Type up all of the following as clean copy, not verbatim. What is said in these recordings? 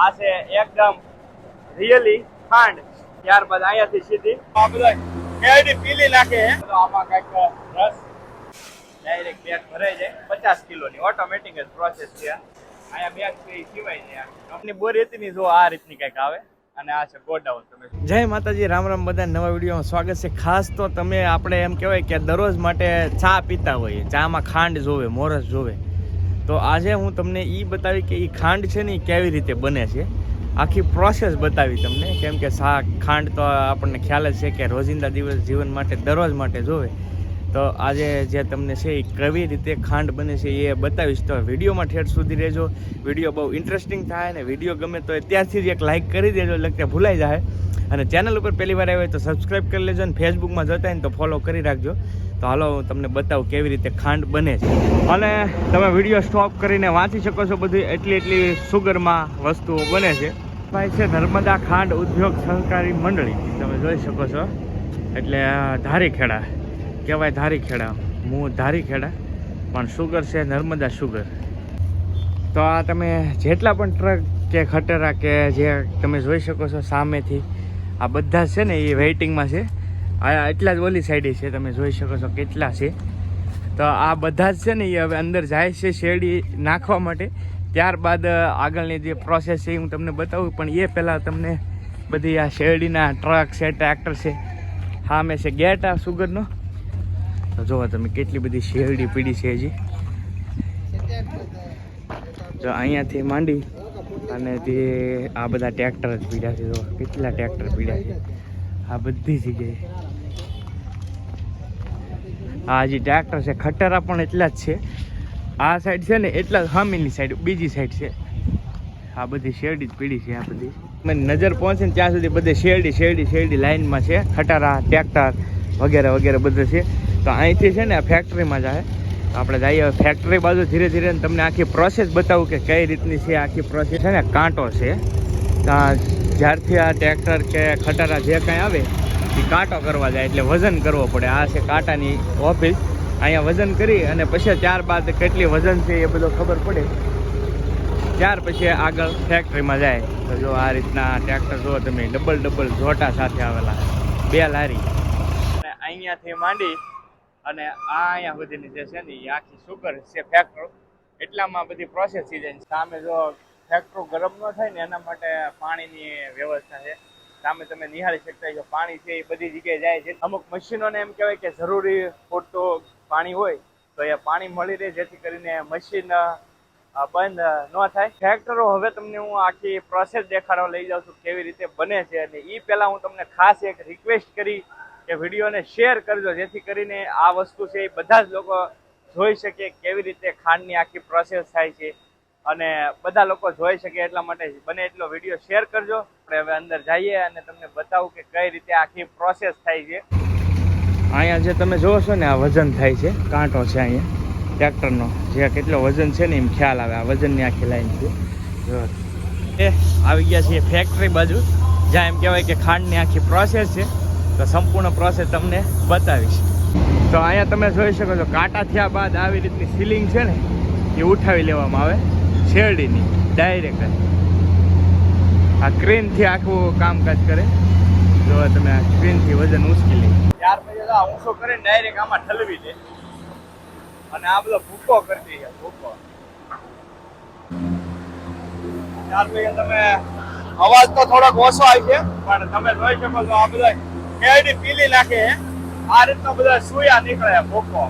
આ છે એકદમ રિયલી ખાંડ. ત્યારબાદ અહીંયાથી સીધી આ બધા કેડી પીલી નાખે તો આમાં કઈક રસ ડાયરેક્ટ બેગ ભરાઈ જાય. 50 કિલોની ઓટોમેટિક જ પ્રોસેસ છે. અહીંયા બેગ સિવાય છે. આપની બોરીની જો આ રીતની કઈક આવે અને આ છે ગોડાઉન. તમે જય માતાજી, રામ રામ. બધા નવા વિડીયોમાં સ્વાગત છે. ખાસ તો તમે આપણે એમ કહેવાય કે દરરોજ માટે ચા પીતા હોઈએ, ચામાં ખાંડ જોવે, મોરસ જોવે. તો આજે હું તમને એ બતાવી કે એ ખાંડ છે ને એ કેવી રીતે બને છે. આખી પ્રોસેસ બતાવી તમને, કેમ કે ખાંડ તો આપણને ખ્યાલ જ છે કે રોજિંદા જીવન માટે દરરોજ માટે જોવે. તો આજે જે તમને છે એ કેવી રીતે ખાંડ બને છે એ બતાવીશ. તો વિડીયોમાં ઠેઠ સુધી રહેજો. વિડીયો બહુ ઇન્ટરેસ્ટિંગ થાય ને વિડીયો ગમે તો ત્યાંથી જ એક લાઇક કરી દેજો, એટલે કે ભૂલાઈ જાય. અને ચેનલ ઉપર પહેલી વાર આવ્યો હોય તો સબસ્ક્રાઈબ કરી લેજો, અને ફેસબુકમાં જોતા હોય ને તો ફોલો કરી રાખજો. તો હાલો હું તમને બતાવું કેવી રીતે ખાંડ બને છે. અને તમે વિડીયો સ્ટોપ કરીને વાંચી શકો છો બધી એટલી સુગરમાં વસ્તુઓ બને છે. ભાઈ છે નર્મદા ખાંડ ઉદ્યોગ સહકારી મંડળી, તમે જોઈ શકો છો. એટલે ધારીખેડા કહેવાય, ધારીખેડા. હું ધારીખેડા, પણ સુગર છે નર્મદા સુગર. તો આ તમે જેટલા પણ ટ્રક કે ખટેરા કે જે તમે જોઈ શકો છો સામેથી, આ બધા છે ને એ વેઇટિંગમાં છે. આ એટલા જ ઓલી સાઈડે છે, તમે જોઈ શકો છો કેટલા છે. તો આ બધા જ છે ને એ હવે અંદર જાય છે શેરડી નાખવા માટે. ત્યારબાદ આગળની જે પ્રોસેસ છે એ હું તમને બતાવું, પણ એ પહેલાં તમને બધી આ શેરડીના ટ્રક છે, ટ્રેક્ટર છે, સામે છે ગેટ આ સુગરનો. તો જુઓ તમે કેટલી બધી શેરડી પીડી છે હજી. જો અહીંયાથી માંડી અને તે આ બધા ટ્રેક્ટર જ પીડ્યા છે. જો કેટલા ટ્રેક્ટર પીડ્યા છે આ બધી જગ્યાએ. આ હજી ટ્રેક્ટર છે, ખટારા પણ એટલા જ છે. આ સાઈડ છે ને એટલા સામેની સાઈડ, બીજી સાઈડ છે આ બધી શેરડી જ પીડી છે. આ બધી મને નજર પહોંચે ને ત્યાં સુધી બધે શેરડી લાઈનમાં છે. ખટારા, ટ્રેક્ટર વગેરે બધું છે. તો અહીંથી છે ને આ ફેક્ટરીમાં જાય. આપણે જઈએ ફેક્ટરી બાજુ ધીરે ધીરે તમને આખી પ્રોસેસ બતાવું કે કઈ રીતની છે આખી પ્રોસેસ. છે ને કાંટો છે, જ્યારથી આ ટ્રેક્ટર કે ખટારા જે કાંઈ આવે એ કાંટો કરવા જાય એટલે વજન કરવો પડે. આ છે કાંટાની ઓફિસ. અહીંયા વજન કરી અને પછી ત્યારબાદ કેટલી વજન છે એ બધો ખબર પડે. ત્યાર પછી આગળ ફેક્ટરીમાં જાય. તો જો આ રીતના ટ્રેક્ટર જુઓ તમે, ડબલ ઝોટા સાથે આવેલા, 2 લારી. અને અહીંયાથી માંડી અને આ અહીંયા સુધીની જે છે ને એ આખી સુગર છે ફેક્ટરી. એટલામાં બધી પ્રોસેસ થઈ જાય. સામે જો ફેક્ટરી ગરમ ન થાય ને એના માટે પાણીની વ્યવસ્થા છે. સામે તમે નિહાળી શકતા છો પાણી છે એ બધી જગ્યાએ જાય છે. અમુક મશીનોને એમ કહેવાય કે જરૂરી પૂરતું પાણી હોય તો એ પાણી મળી રહે, જેથી કરીને મશીન બંધ ન થાય. ફેક્ટરો હવે તમને હું આખી પ્રોસેસ દેખાડવા લઈ જાઉં છું કેવી રીતે બને છે. અને એ પહેલાં હું તમને ખાસ એક રિક્વેસ્ટ કરી કે વિડીયોને શેર કરજો, જેથી કરીને આ વસ્તુ છે એ બધા જ લોકો જોઈ શકે કેવી રીતે ખાંડની આખી પ્રોસેસ થાય છે. અને બધા લોકો જોઈ શકે એટલા માટે બને એટલો વિડીયો શેર કરજો. આપણે હવે અંદર જઈએ અને તમને બતાવું કે કઈ રીતે આખી પ્રોસેસ થાય છે. અહીંયા જે તમે જોવો છો ને આ વજન થાય છે, કાંટો છે અહીંયા ટ્રેક્ટરનો. જે કેટલો વજન છે ને એમ ખ્યાલ આવે. આ વજનની આખી લાઈન છે. એ આવી ગયા છીએ ફેક્ટરી બાજુ, જ્યાં એમ કહેવાય કે ખાંડની આખી પ્રોસેસ છે. તો સંપૂર્ણ પ્રોસેસ તમને બતાવીશ. તો અહીંયા તમે જોઈ શકો છો કાંટા થયા બાદ આવી રીતની સીલિંગ છે ને એ ઉઠાવી લેવામાં આવે શેરડીની ડાયરેક્ટ. આ ક્રેનથી આખું કામકાજ કરે. જો તમે આ ક્રેનથી વજન ઉંચકી લે, ત્યાર પછી આ ઊંચો કરીને ડાયરેક્ટ આમાં ઠલવી દે અને આ બધો ભૂકો કરી દે. ભૂકો ત્યાર પછી તમે અવાજ તો થોડોક ઓછો આવી છે, પણ તમે જોઈ શકો છો આ બધા કેડી પીલી નાખે. આ રીતનો બધા સુયા નીકળે ભૂકો.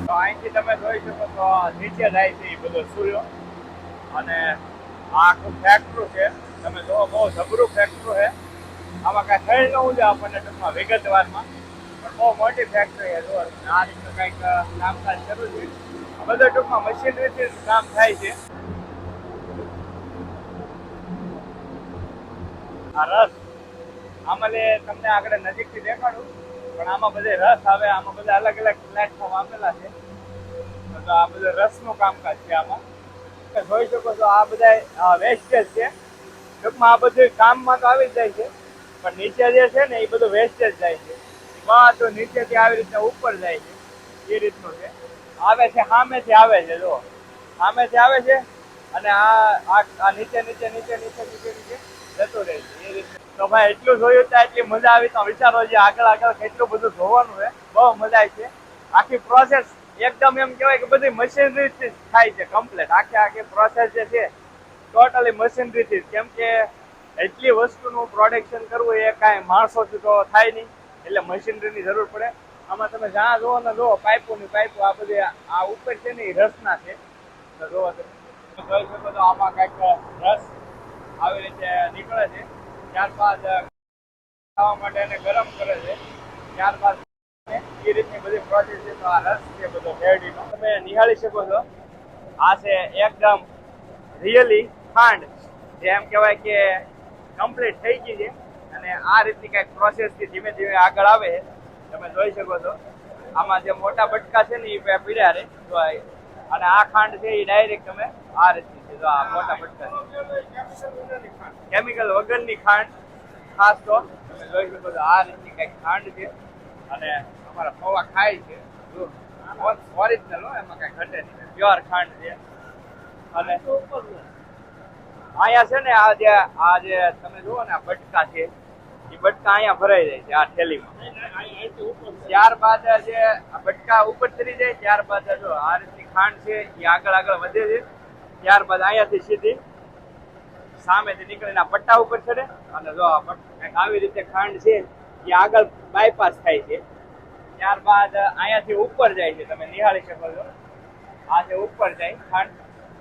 તો અહીંથી તમે જોઈ શકો તો નીચે જાય છે એ બધો સૂર્યો. અને આ આખું ફેક્ટરી છે. તમે જો બહુ જબરું ફેક્ટરી છે. આમાં કાંઈ થઈ ન હોય આપણને ટૂંકમાં વિગતવારમાં, પણ બહુ મોટી ફેક્ટરી છે. જો આ રીતનું કંઈક કામકાજ શરૂ છે. આ બધું ટૂંકમાં મશીનરીથી કામ થાય છે. આ રસ આમાં તમને આગળ નજીકથી દેખાડું, પણ આમાં બધે રસ આવે. આમાં બધા અલગ પ્લેટફોર્મ આપેલા છે. તો આ બધું રસનું કામકાજ છે. આમાં જોઈ શકો છો આ બધા વેસ્ટેજ છે. ટૂંકમાં આ બધું કામમાં તો આવી જ જાય છે, પણ નીચે જે છે ને એ બધું વેસ્ટેજ જાય છે. બધું નીચેથી આવી રીતે ઉપર જાય છે એ રીતનું છે. આવે છે સામેથી આવે છે, જો સામેથી આવે છે અને આ નીચે નીચે નીચે નીચે નીચે નીચે જતું રહે છે એ રીતે. તો ભાઈ એટલું જોયું ત્યાં એટલી મજા આવી. તો વિચારો છે આગળ આગળ કેટલું બધું જોવાનું છે, બહુ મજા આવી છે. આખી પ્રોસેસ એકદમ એમ કહેવાય કે બધી મશીનરીથી થાય છે કમ્પ્લીટ. આખી પ્રોસેસ જે છે ટોટલી મશીનરીથી, કેમ કે એટલી વસ્તુનું પ્રોડક્શન કરવું એ કાંઈ માણસોથી તો થાય નહીં, એટલે મશીનરીની જરૂર પડે. આમાં તમે જ્યાં જુઓ ને જુઓ પાઇપોની પાઇપો, આ બધી આ ઉપર છે ને એ રસના છે. તો જુઓ તમે જોઈ શકો તો આમાં કંઈક રસ આવી રીતે નીકળે છે. ત્યારબાદ ખાવા માટે એને ગરમ કરે છે. ત્યારબાદ એ રીતની બધી પ્રોસેસ છે. તો આ રસ છે બધો શેરડીનો તમે નિહાળી શકો છો. આ છે એકદમ રિયલી ખાંડ, જે એમ કહેવાય કે કમ્પ્લીટ થઈ ગઈ છે. અને આ રીતની કંઈક પ્રોસેસથી ધીમે ધીમે આગળ આવે છે. તમે જોઈ શકો છો આમાં જે મોટા બટકા છે ને એ પીડ્યા રહે તો, અને આ ખાંડ છે એ ડાયરેક્ટ તમે આ રીતની છે. જો આ મોટા બટકા કેમિકલ વગરની ખાંડ, ખાસ તો તમે જોઈ શકો છો આ રીતની કંઈક ખાંડ છે. અને અમારા પૌવા ખાય છે ઓરિજિનલ, એમાં કઈ ઘટે નહીં, પ્યોર ખાંડ છે. અને અહીંયા છે ને આ જે તમે જુઓ ને આ બટકા છે એ બટકા અહીંયા ભરાઈ જાય છે આ થેલીમાં. ત્યારબાદ જે આ બટકા ઉપર ચડી જાય ત્યારબાદ જો આ રીતની ખાંડ છે એ આગળ આગળ વધે છે. ત્યારબાદ અહીંયાથી સીધી સામેથી નીકળીને આ પટ્ટા ઉપર ચડે અને જો આવી રીતે ખાંડ છે એ આગળ બાયપાસ થાય છે. ત્યારબાદ અહીંયાથી ઉપર જાય છે, તમે નિહાળી શકો છો. આ જે ઉપર જાય ખાંડ.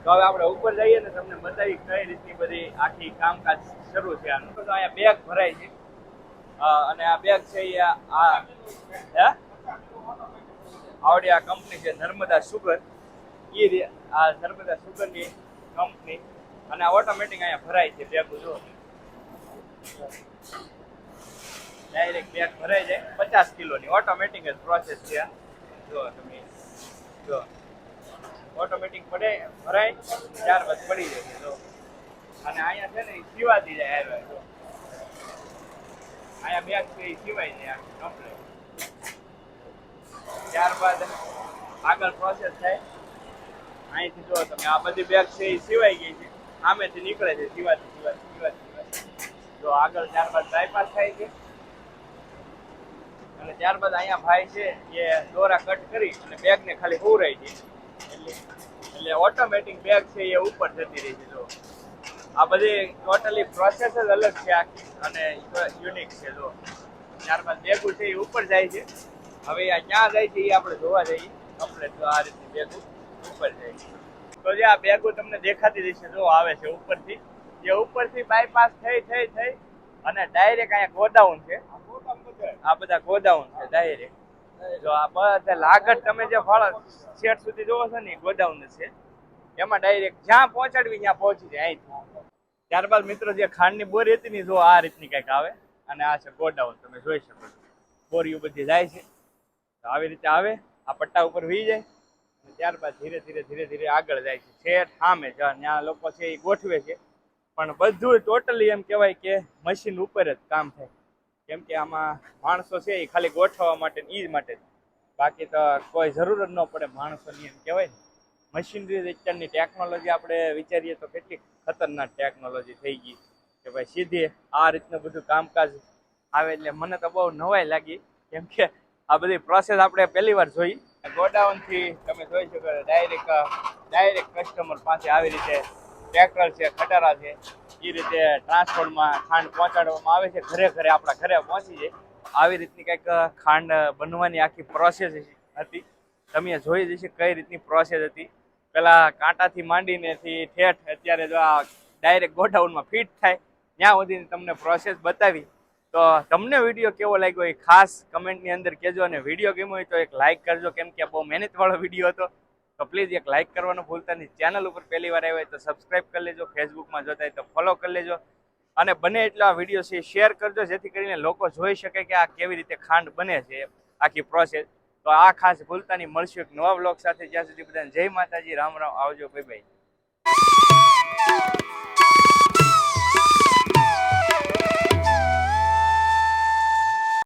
તો હવે આપણે ઉપર જઈએ ને તમને બતાવી કઈ રીતની બધી આખી કામકાજ શરૂ છે આનું. તો અહીંયા બેગ ભરાય છે અને આ બેગ છે એ આવડી આ કંપની છે નર્મદા સુગર, આ નર્મદા સુગરની કંપની. અને આ ઓટોમેટિક અહીંયા ભરાય છે બેગો. જો ડાયરેક્ટ બેગ ભરાઈ જાય 50 કિલોની ઓટોમેટિક જ પ્રોસેસ છે. જો તમે જો ઓટોમેટિક ભરાય ત્યારબાદ પડી જાય છે. જો અને અહીંયા છે ને એ સીવાતી જાય આવ્યા. અહીંયા બેગ છે એ સીવાય જાય કમ્પ્લીટ. ત્યારબાદ આગળ પ્રોસેસ થાય. અહીંથી જો તમે આ બધી બેગ છે એ સીવાઈ ગઈ છે, સામેથી નીકળે છે સીવાતી. જો આગળ ત્યારબાદ બાયપાસ થાય છે. અને ત્યારબાદ અહીંયા ભાઈ છે એ દોરા કટ કરી અને બેગને ખાલી હોવરાય છે, એટલે ઓટોમેટિક બેગ છે એ ઉપર જતી રહી છે. જો આ બધી ટોટલી પ્રોસેસ જ અલગ છે આખી અને યુનિક છે. જો ત્યારબાદ બેગું છે એ ઉપર જાય છે. હવે આ ક્યાં જાય છે એ આપણે જોવા જઈએ કમ્પ્લેટ. તો આ રીતની બેગું ઉપર જાય છે. તો જે આ બેગો તમને દેખાતી રહેશે, જો આવે છે ઉપરથી, જે ઉપરથી બાયપાસ થઈ અને ડાયરેક્ટ અહીંયા ગોડાઉન છે. આ બધા ગોડાઉન છે ડાયરેક્ટ. જો આ બધા લાગત તમે જે ફળ શેઠ સુધી જોવો છો ને ગોડાઉન છે, એમાં ડાયરેક્ટ જ્યાં પહોંચાડવી ત્યાં પહોંચી જાય અહીંથી. ત્યારબાદ મિત્રો જે ખાંડની બોરી હતી ને જો આ રીતની કંઈક આવે અને આ છે ગોડાઉન. તમે જોઈ શકો છો બોરીઓ બધી જાય છે આવી રીતે, આવે આ પટ્ટા ઉપર વી જાય અને ત્યારબાદ ધીરે ધીરે આગળ જાય છે છેઠ સામે ત્યાં લોકો છે એ ગોઠવે છે. પણ બધું ટોટલી એમ કહેવાય કે મશીન ઉપર જ કામ થાય, કેમ કે આમાં માણસો છે એ ખાલી ગોઠવવા માટે એ જ માટે, બાકી તો કોઈ જરૂર જ ન પડે માણસોની. એમ કહેવાય ને મશીનરી અત્યારની ટેકનોલોજી આપણે વિચારીએ તો કેટલી ખતરનાક ટેકનોલોજી થઈ ગઈ કે ભાઈ સીધી આ રીતનું બધું કામકાજ આવે. એટલે મને તો બહુ નવાઈ લાગી, કેમ કે આ બધી પ્રોસેસ આપણે પહેલી વાર જોઈ. ગોડાઉનથી તમે જોઈ શકો ડાયરેક્ટ કસ્ટમર પાસે આવી રીતે ટ્રેક્ટર છે, ખટારા છે, એ રીતે ટ્રાન્સપોર્ટમાં ખાંડ પહોંચાડવામાં આવે છે. ઘરે આપણા ઘરે પહોંચી જાય. આવી રીતની કંઈક ખાંડ બનવાની આખી પ્રોસેસ હતી. તમે જોઈ જશે કઈ રીતની પ્રોસેસ હતી. પેલા કાંટાથી માંડીનેથી ઠેઠ અત્યારે જો આ ડાયરેક્ટ ગોડાઉનમાં ફિટ થાય ત્યાં સુધીની તમને પ્રોસેસ બતાવી. તો તમને વિડીયો કેવો લાગ્યો એ ખાસ કમેન્ટની અંદર કહેજો. અને વિડીયો ગમ્યો હોય તો એક લાઇક કરજો, કેમ કે બહુ મહેનતવાળો વિડીયો હતો. તો પ્લીઝ એક લાઇક કરવાનું ભૂલતા નહીં. ચેનલ ઉપર પહેલી વાર આવ્યા હોય તો સબસ્ક્રાઈબ કરી લેજો. ફેસબુકમાં જોતા હોય તો ફોલો કરી લેજો. અને બને એટલા આ વિડીયો છે શેર કરજો, જેથી કરીને લોકો જોઈ શકે કે આ કેવી રીતે ખાંડ બને છે આખી પ્રોસેસ. તો આ ખાસ ભૂલતા નહીં. મળશું એક નવા બ્લોગ સાથે. જ્યાં સુધી બધાને જય માતાજી, રામ રામ, આવજો, બાય બાય.